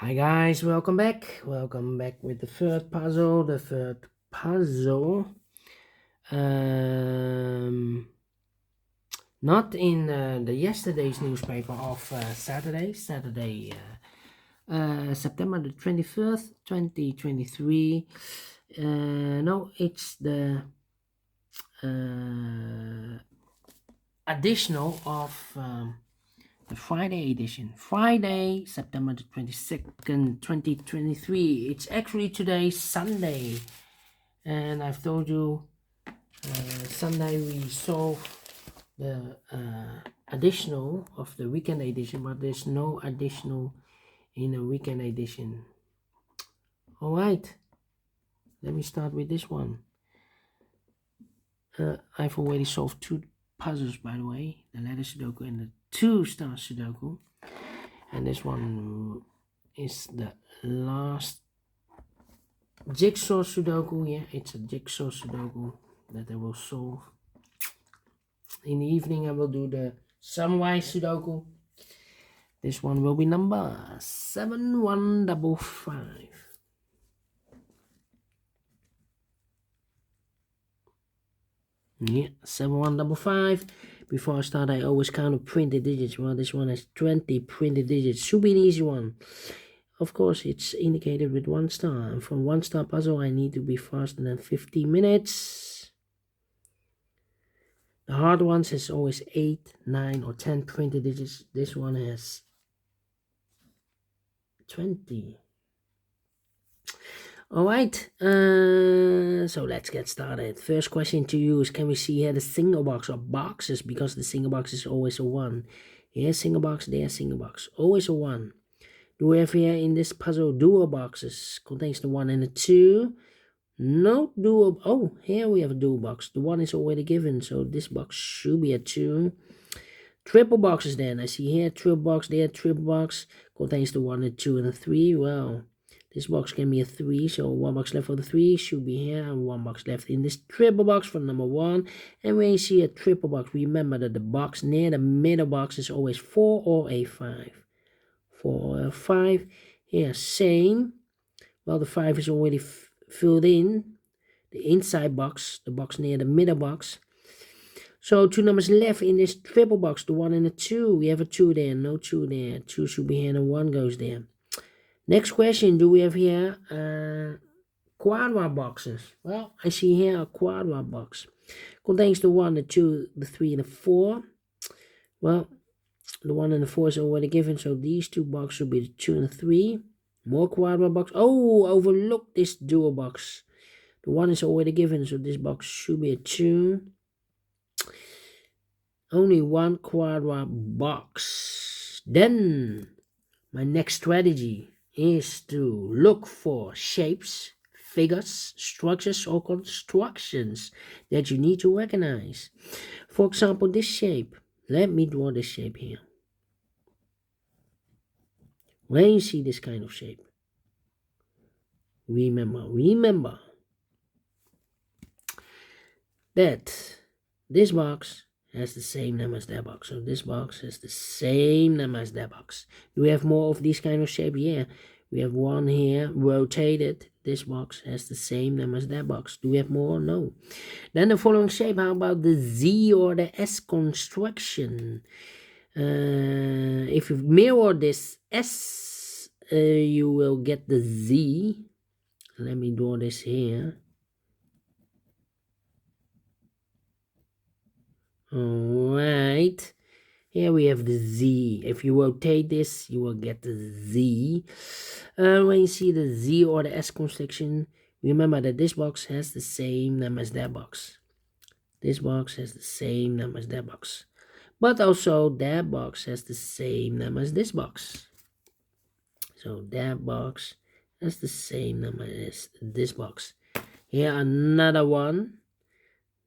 Hi guys, welcome back. Welcome back with the third puzzle. Um, Not in the yesterday's newspaper of Saturday, September the 21st, 2023. No, it's the uh, additional of the Friday edition. Friday, September the 22nd, 2023. It's actually today, Sunday. And I've told you Sunday we solve the additional of the weekend edition, but there's no additional in a weekend edition. All right, let me start with this one. I've already solved two puzzles, by the way, the letter Sudoku and the 2-star Sudoku. And this one is the last jigsaw Sudoku. Yeah, it's a jigsaw Sudoku that I will solve. In the evening I will do the Samwise Sudoku. This one will be number 7155. Yeah, 7155. Before I start, I always count the printed digits. Well, this one has 20 printed digits. Should be an easy one. Of course, it's indicated with 1 star. And from 1 star puzzle, I need to be faster than 15 minutes. The hard ones has always 8, 9, or 10 printed digits. This one has 20. Alright, so let's get started. First question to you is, can we see here the single box or boxes? Because the single box is always a 1. Here single box, there single box. Always a 1. Do we have here in this puzzle dual boxes? Contains the 1 and the 2. No dual. Oh, here we have a dual box. The 1 is already given, so this box should be a 2. Triple boxes then. I see here triple box, there triple box. Contains the 1 and 2 and the 3. Well, this box can be a 3, so 1 box left for the 3 should be here, and 1 box left in this triple box for number 1. And when you see a triple box, remember that the box near the middle box is always 4 or a 5. 4 or a 5. Here, same. Well, the 5 is already filled in. The inside box, the box near the middle box. So 2 numbers left in this triple box, the 1 and the 2. We have a 2 there, no 2 there. 2 should be here and 1 goes there. Next question, do we have here quadra boxes? Well, I see here a quadra box. Contains the 1, the 2, the 3, and the 4. Well, the 1 and the 4 is already given, so these 2 boxes should be the 2 and the 3. More quadra box. Oh, overlooked this dual box. The 1 is already given, so this box should be a 2. Only 1 quadra box. Then, my next strategy is to look for shapes, figures, structures, or constructions that you need to recognize. For example, this shape. Let me draw this shape here. When you see this kind of shape, remember that this box has the same name as that box. So this box has the same name as that box. Do we have more of these kind of shape? Yeah. We have one here, rotated. This box has the same name as that box. Do we have more? No. Then the following shape, how about the Z or the S construction? If you mirror this S, you will get the Z. Let me draw this here. Alright, here we have the Z. If you rotate this, you will get the Z. When you see the Z or the S construction, remember that this box has the same name as that box. This box has the same name as that box. But also that box has the same name as this box. So that box has the same name as this box. Here another one.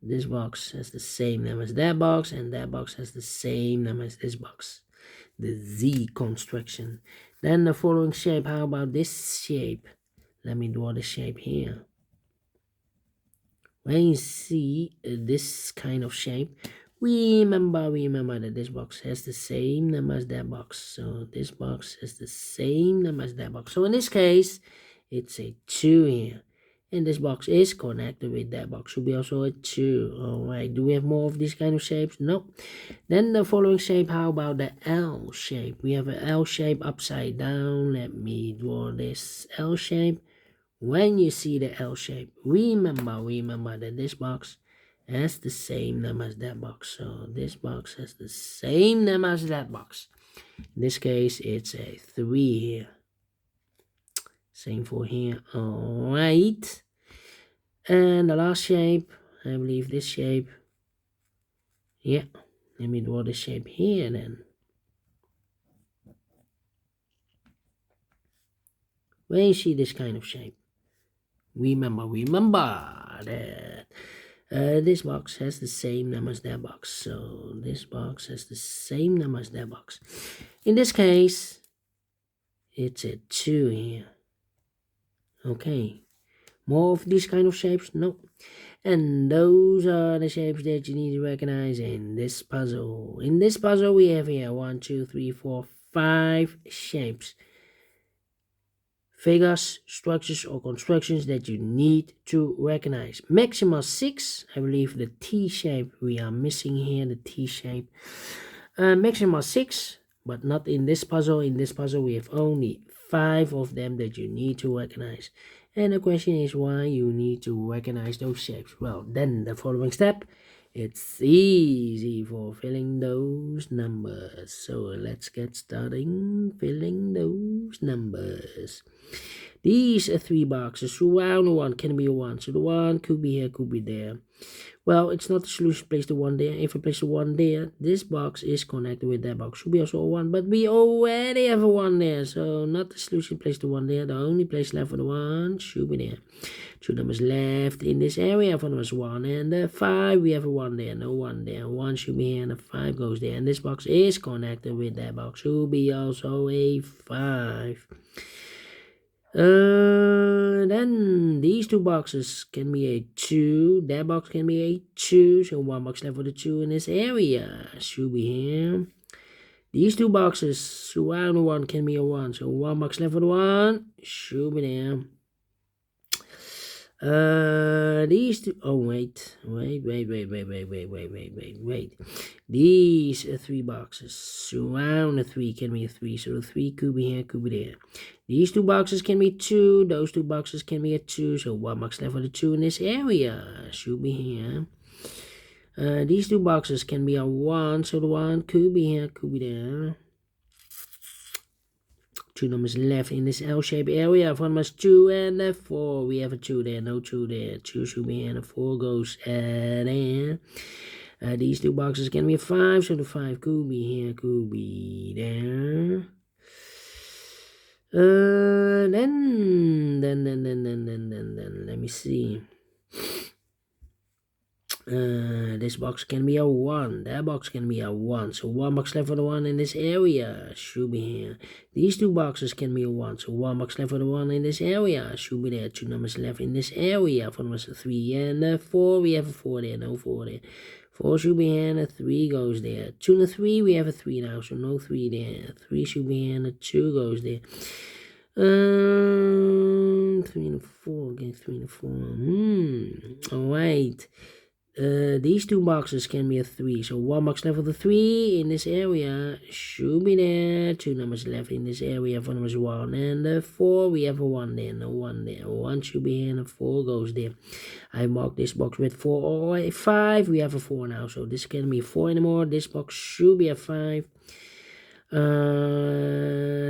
This box has the same name as that box, and that box has the same name as this box. The Z construction. Then the following shape, how about this shape? Let me draw the shape here. When you see this kind of shape, remember that this box has the same number as that box. So this box has the same number as that box. So in this case, it's a 2 here. And this box is connected with that box. Should be also a 2. Alright, do we have more of these kind of shapes? No. Then the following shape, how about the L shape? We have an L shape upside down. Let me draw this L shape. When you see the L shape, remember that this box has the same number as that box. So this box has the same number as that box. In this case, it's a 3 here. Same for here. Alright. And the last shape, I believe this shape. Yeah. Let me draw the shape here then. When you see this kind of shape, remember that this box has the same number as that box. So this box has the same number as that box. In this case, it's a 2 here. Okay. More of these kind of shapes? No. And those are the shapes that you need to recognize in this puzzle. In this puzzle, we have here 1, 2, 3, 4, 5 shapes. Figures, structures, or constructions that you need to recognize. Maximum 6, I believe the T shape we are missing here, the T shape. Maximum 6, but not in this puzzle. In this puzzle, we have only 5 of them that you need to recognize. And the question is why you need to recognize those shapes. Well, then the following step, it's easy for filling those numbers. So let's get starting filling those numbers. These are 3 boxes. Surround the 1 can be a 1. So the 1 could be here, could be there. Well, it's not the solution. Place the 1 there. If I place the 1 there, this box is connected with that box. Should be also a 1, but we already have a 1 there. So not the solution. Place the 1 there. The only place left for the 1 should be there. 2 numbers left in this area. 4 numbers 1 and the 5. We have a 1 there. No 1 there. 1 should be here and the 5 goes there. And this box is connected with that box. Should be also a 5. Then these 2 boxes can be a 2. That box can be a 2. So 1 box left for the 2 in this area. Should be here. These 2 boxes surround the 1 can be a 1. So 1 box left for the 1. Should be there. These 2, oh wait. These 3 boxes surround the 3 can be a 3. So the 3 could be here, could be there. These 2 boxes can be 2. Those 2 boxes can be a 2. So 1 box left for the 2 in this area. Should be here. These 2 boxes can be a 1. So the 1 could be here, could be there. 2 numbers left in this L-shaped area. 4 numbers 2 and the 4. We have a 2 there, no 2 there. 2 should be here and the 4 goes there. These 2 boxes can be a 5. So the 5 could be here, could be there. Then, let me see. This box can be a 1. That box can be a 1. So 1 box left for the 1 in this area. Should be here. These 2 boxes can be a 1. So 1 box left for the 1 in this area. Should be there. 2 numbers left in this area. 4 numbers 3 and 4. We have a 4 there. No 4 there. 4 should be here and a 3 goes there. 2 and a 3. We have a 3 now. So no 3 there. 3 should be here and a 2 goes there. 3 and a 4. Okay, 3 and a 4. Alright. These 2 boxes can be a 3. So 1 box left for the 3 in this area. Should be there. 2 numbers left in this area. 4 numbers 1 and 4. We have a 1 there. No 1 there. 1 should be here and a 4 goes there. I marked this box with 4 or a 5. We have a 4 now. So this can be 4 anymore. This box should be a 5.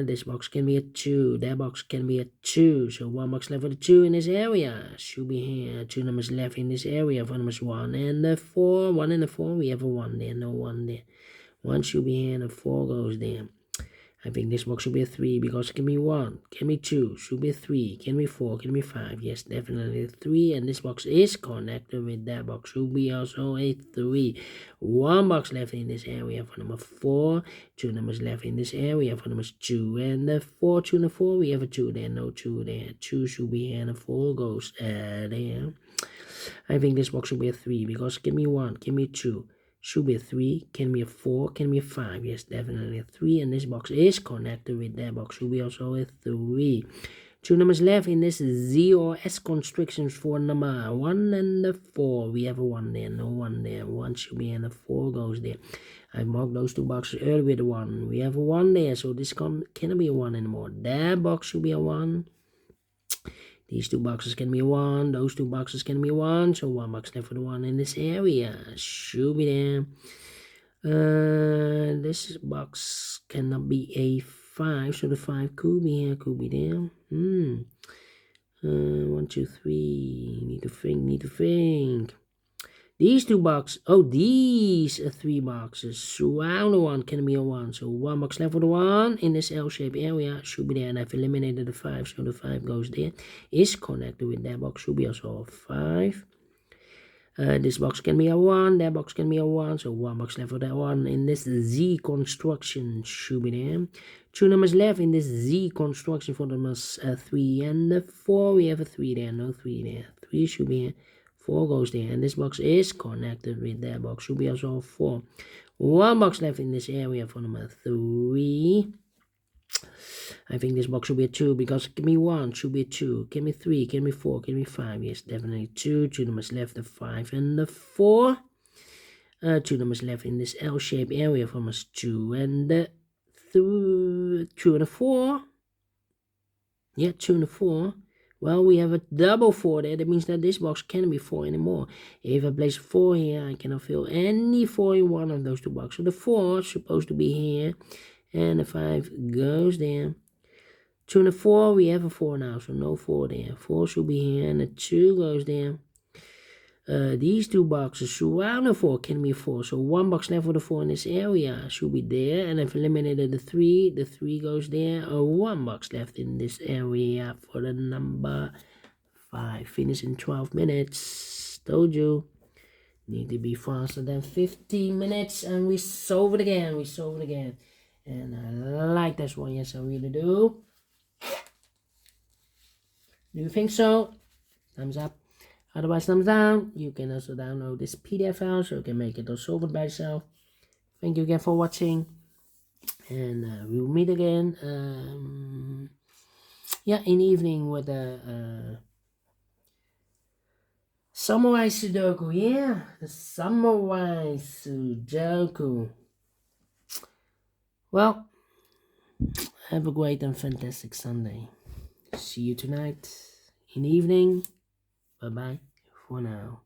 This box can be a 2. That box can be a 2. So 1 box left for the 2 in this area. Should be here. 2 numbers left in this area. 4 numbers 1 and the 4. 1 and the 4. We have a 1 there. No 1 there. 1 should be here and a 4 goes there. I think this box should be a 3 because it can be 1, can be 2, should be 3, can be 4, can be 5. Yes, definitely 3. And this box is connected with that box. Should be also a 3. 1 box left in this area for number 4. 2 numbers left in this area for numbers 2 and the 4. 2 and the 4. We have a 2 there, no 2 there. 2 should be here and a 4 goes there. I think this box should be a 3 because it can be 1, can be 2. Should be a 3. Can be a 4. Can be a 5. Yes, definitely a 3. And this box is connected with that box. Should be also a 3. 2 numbers left in this Z or S constructions for number 1 and the 4. We have a 1 there, no 1 there. 1 should be and the 4 goes there. I marked those 2 boxes earlier with a 1. We have a 1 there, so this cannot be a 1 anymore. That box should be a 1. These 2 boxes can be a 1. Those 2 boxes can be a 1. So 1 box left for the 1 in this area. Should be there. This box cannot be a 5. So the 5 could be here, could be there. 1, 2, 3. Need to think. These 2 boxes. Oh, these are 3 boxes. Surround the 1 can be a 1. So 1 box left for the 1 in this L-shaped area should be there. And I've eliminated the 5. So the 5 goes there. Is connected with that box. Should be also a 5. This box can be a 1. That box can be a 1. So 1 box left for that 1 in this Z construction should be there. 2 numbers left in this Z construction for the numbers 3 and the 4. We have a 3 there. No 3 there. 3 should be here. 4 goes there, and this box is connected with that box. Should be also 4. 1 box left in this area for number 3. I think this box should be a 2 because it can be 1, should be a 2. Can be 3, can be 4, can be 5. Yes, definitely 2. 2 numbers left, the 5 and the 4. 2 numbers left in this L-shaped area for us 2 and the 2 and the 4. Yeah, 2 and the 4. Well, we have a double 4 there. That means that this box can't be 4 anymore. If I place 4 here, I cannot fill any 4 in one of those 2 boxes. So the 4 is supposed to be here. And the 5 goes there. 2 and the 4, we have a 4 now. So no 4 there. 4 should be here. And the 2 goes there. These 2 boxes surround the 4 can be 4. So 1 box left for the 4 in this area should be there. And I've eliminated the 3. The 3 goes there. 1 box left in this area for the number 5. Finish in 12 minutes. Told you. Need to be faster than 15 minutes. And we solve it again. We solve it again. And I like this one. Yes, I really do. Do you think so? Thumbs up. Otherwise, thumbs down. You can also download this PDF file so you can make it or solve it by yourself. Thank you again for watching. And we'll meet again. In the evening with a Samurai Sudoku. Yeah, the Samurai Sudoku. Well, have a great and fantastic Sunday. See you tonight in the evening. Bye-bye for now.